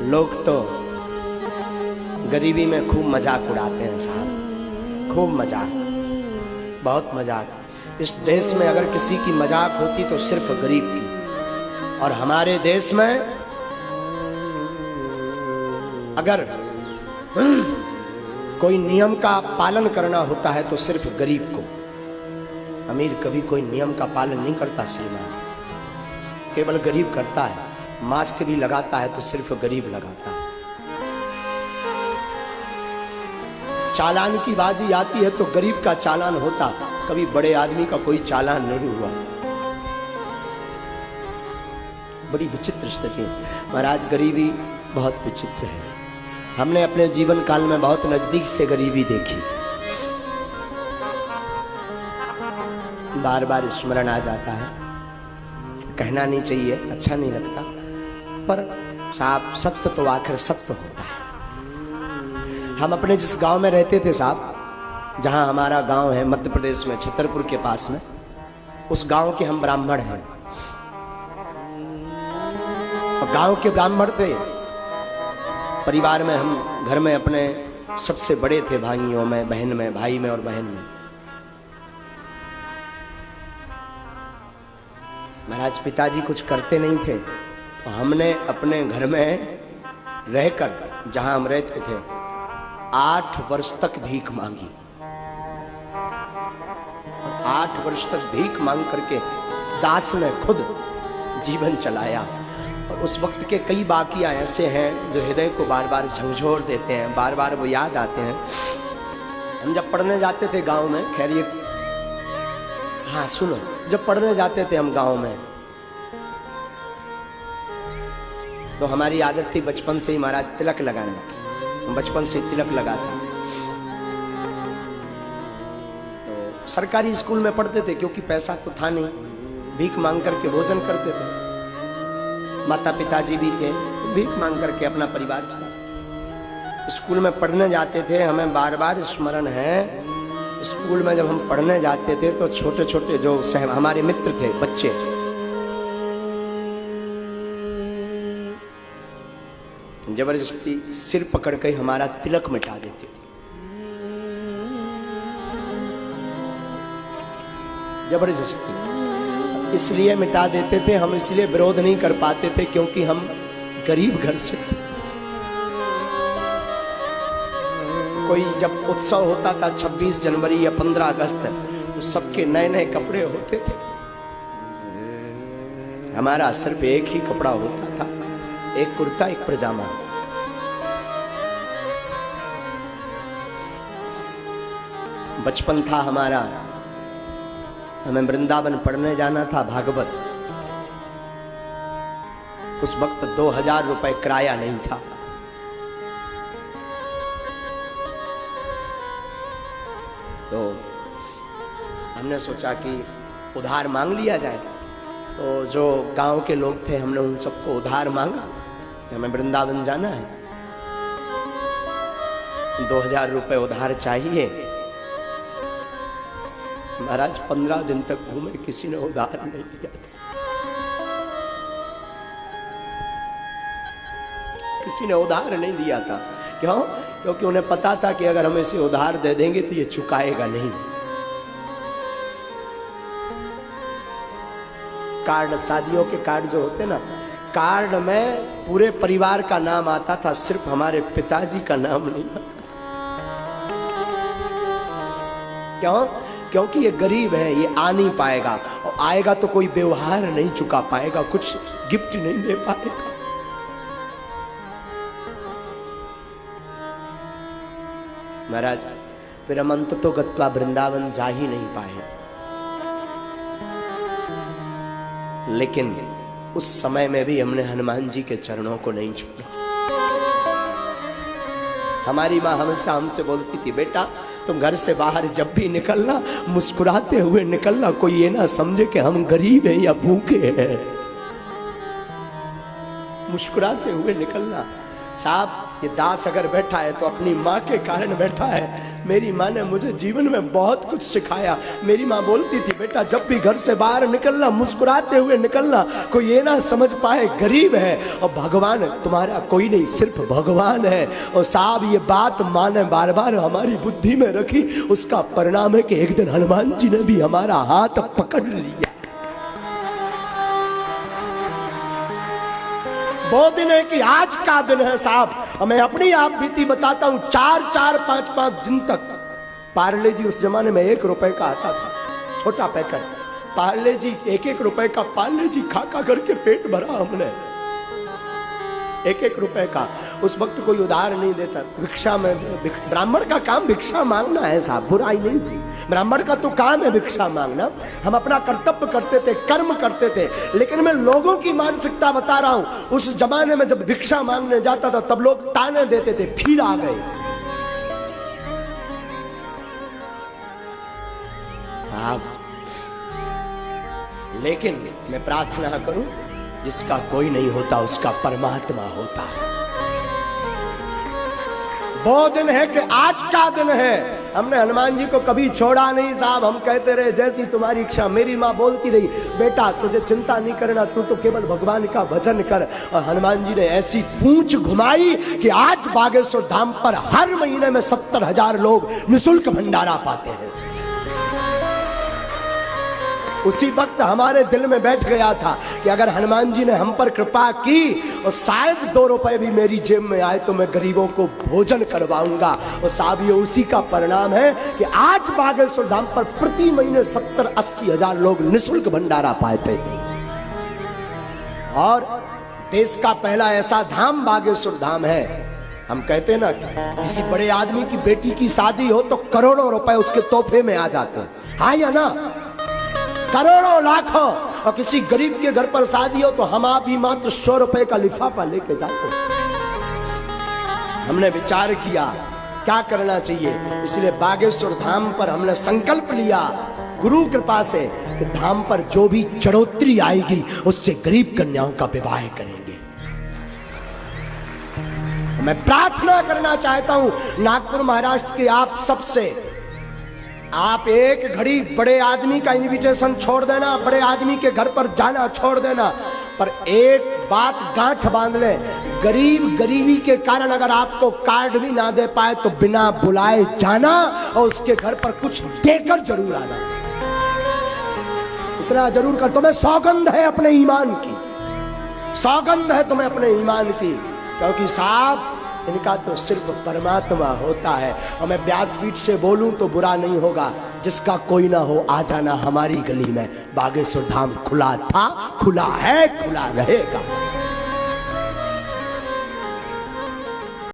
लोग तो गरीबी में खूब मजाक उड़ाते हैं साहब, खूब मजाक, बहुत मजाक। इस देश में अगर किसी की मजाक होती तो सिर्फ गरीब की, और हमारे देश में अगर कोई नियम का पालन करना होता है तो सिर्फ गरीब को। अमीर कभी कोई नियम का पालन नहीं करता श्रीमान, केवल गरीब करता है। मास्क भी लगाता है तो सिर्फ गरीब लगाता है। चालान की बाजी आती है तो गरीब का चालान होता, कभी बड़े आदमी का कोई चालान नहीं हुआ। बड़ी विचित्र स्थिति महाराज, गरीबी बहुत विचित्र है। हमने अपने जीवन काल में बहुत नजदीक से गरीबी देखी, बार बार स्मरण आ जाता है। कहना नहीं चाहिए, अच्छा नहीं लगता, पर साहब सत्य तो आखिर सत्य होता है। हम अपने जिस गांव में रहते थे साहब, जहां हमारा गांव है मध्य प्रदेश में छतरपुर के पास में, उस गांव के हम ब्राह्मण हैं। गांव के ब्राह्मण थे, परिवार में हम घर में अपने सबसे बड़े थे, भाइयों में, बहन में, भाई में और बहन में। महाराज पिताजी कुछ करते नहीं थे, तो हमने अपने घर में रहकर, जहां हम रहते थे, 8 वर्ष तक भीख मांगी। 8 वर्ष तक भीख मांग करके दास ने खुद जीवन चलाया। और उस वक्त के कई वाकया ऐसे हैं जो हृदय को बार बार झंझोर देते हैं, बार बार वो याद आते हैं। हम जब पढ़ने जाते थे गांव में, खैर ये, हाँ सुनो, जब पढ़ने जाते थे हम गांव में, तो हमारी आदत थी बचपन से ही महाराज तिलक लगाने की। हम बचपन से तिलक लगाते थे। तो सरकारी स्कूल में पढ़ते थे, क्योंकि पैसा तो था नहीं, भीख मांग करके भोजन करते थे। माता पिताजी भी थे, भीख मांग करके अपना परिवार चला। स्कूल में पढ़ने जाते थे, हमें बार बार स्मरण है, स्कूल में जब हम पढ़ने जाते थे तो छोटे छोटे जो हमारे मित्र थे, बच्चे, जबरदस्ती सिर पकड़ कर हमारा तिलक मिटा देते थे। जबरदस्ती इसलिए मिटा देते थे, हम इसलिए विरोध नहीं कर पाते थे क्योंकि हम गरीब घर से थे। कोई जब उत्सव होता था 26 जनवरी या 15 अगस्त, तो सबके नए नए कपड़े होते थे। हमारा सिर्फ एक ही कपड़ा होता था, एक कुर्ता, एक पजामा। बचपन था हमारा, हमें वृंदावन पढ़ने जाना था, भागवत। उस वक्त 2000 रुपए किराया नहीं था। तो हमने सोचा कि उधार मांग लिया जाए। तो जो गांव के लोग थे, हमने उन सबको उधार मांगा कि हमें वृंदावन जाना है, 2000 रुपए उधार चाहिए। महाराज 15 दिन तक घूमे, किसी ने उधार नहीं दिया था, किसी ने उधार नहीं दिया था। क्यों? क्योंकि उन्हें पता था कि अगर हम इसे उधार दे देंगे तो ये चुकाएगा नहीं। कार्ड, शादियों के कार्ड जो होते ना, कार्ड में पूरे परिवार का नाम आता था, सिर्फ हमारे पिताजी का नाम नहीं आता। क्यों? क्योंकि ये गरीब है, ये आ नहीं पाएगा, और आएगा तो कोई व्यवहार नहीं चुका पाएगा, कुछ गिफ्ट नहीं दे पाएगा। महाराज फिर हम अंत तो गत्वा वृंदावन जा ही नहीं पाए। लेकिन उस समय में भी हमने हनुमान जी के चरणों को नहीं छोड़ा। हमारी माँ हमेशा हमसे बोलती थी, बेटा तुम घर से बाहर जब भी निकलना, मुस्कुराते हुए निकलना, कोई ये ना समझे कि हम गरीब हैं या भूखे हैं। मुस्कुराते हुए निकलना। साहब ये दास अगर बैठा है तो अपनी माँ के कारण बैठा है। मेरी माँ ने मुझे जीवन में बहुत कुछ सिखाया। मेरी माँ बोलती थी, बेटा जब भी घर से बाहर निकलना मुस्कुराते हुए निकलना, कोई ये ना समझ पाए गरीब है और भगवान तुम्हारा कोई नहीं, सिर्फ भगवान है। और साहब ये बात माँ ने बार बार हमारी बुद्धि में रखी। उसका परिणाम है कि एक दिन हनुमान जी ने भी हमारा हाथ पकड़ लिया। वो दिन है कि आज का दिन है साहब। मैं अपनी आप बीती बताता हूं, 4-4, 5-5 दिन तक पार्ले जी, उस जमाने में 1 रुपए का आता था, छोटा पैकेट पार्ले जी, 1-1 रुपए का पार्ले जी खा खा करके पेट भरा हमने। 1-1 रुपए का। उस वक्त कोई उधार नहीं देता। भिक्षा में, ब्राह्मण का काम भिक्षा मांगना है साहब, बुराई नहीं थी। ब्राह्मण का तो काम है भिक्षा मांगना। हम अपना कर्तव्य करते थे, कर्म करते थे। लेकिन मैं लोगों की मानसिकता बता रहा हूं। उस जमाने में जब भिक्षा मांगने जाता था तब लोग ताने देते थे, फिर आ गए साहब। लेकिन मैं प्रार्थना करूं, जिसका कोई नहीं होता उसका परमात्मा होता है। वो दिन है कि आज का दिन है। हमने हनुमान जी को कभी छोड़ा नहीं साहब। हम कहते रहे जैसी तुम्हारी इच्छा। मेरी माँ बोलती रही, बेटा तुझे चिंता नहीं करना, तू तो केवल भगवान का भजन कर। और हनुमान जी ने ऐसी पूंछ घुमाई कि आज बागेश्वर धाम पर हर महीने में 70,000 लोग निःशुल्क भंडारा पाते हैं। उसी वक्त हमारे दिल में बैठ गया था कि अगर हनुमान जी ने हम पर कृपा की और शायद 2 रुपए भी मेरी जेब में आए तो मैं गरीबों को भोजन करवाऊंगा। और साहब ये उसी का परिणाम है कि आज बागेश्वर धाम पर प्रति महीने 70-80 हजार लोग निःशुल्क भंडारा पाते थे। और देश का पहला ऐसा धाम बागेश्वर धाम है। हम कहते ना किसी बड़े आदमी की बेटी की शादी हो तो करोड़ों रुपए उसके तोहफे में आ जाते हैं, हाँ या ना? करोड़ों लाखों। और किसी गरीब के घर पर शादी हो तो हम आप ही मात्र 100 रुपए का लिफाफा लेके जाते हैं। हमने विचार किया क्या करना चाहिए, इसलिए बागेश्वर धाम पर हमने संकल्प लिया गुरु कृपा से कि धाम पर जो भी चढ़ोतरी आएगी उससे गरीब कन्याओं का विवाह करेंगे। मैं प्रार्थना करना चाहता हूं नागपुर महाराष्ट्र के आप सबसे, आप एक घड़ी बड़े आदमी का इनविटेशन छोड़ देना, बड़े आदमी के घर पर जाना छोड़ देना, पर एक बात गांठ बांध ले, गरीब गरीबी के कारण अगर आपको कार्ड भी ना दे पाए तो बिना बुलाए जाना और उसके घर पर कुछ देकर जरूर आना। इतना जरूर कर। तुम्हें सौगंध है अपने ईमान की, सौगंध है तुम्हें अपने ईमान की, क्योंकि साहब इनका तो सिर्फ परमात्मा होता है। और मैं व्यासपीठ से बोलूं तो बुरा नहीं होगा, जिसका कोई ना हो आ जाना हमारी गली में। बागेश्वर धाम खुला था, खुला है, खुला रहेगा।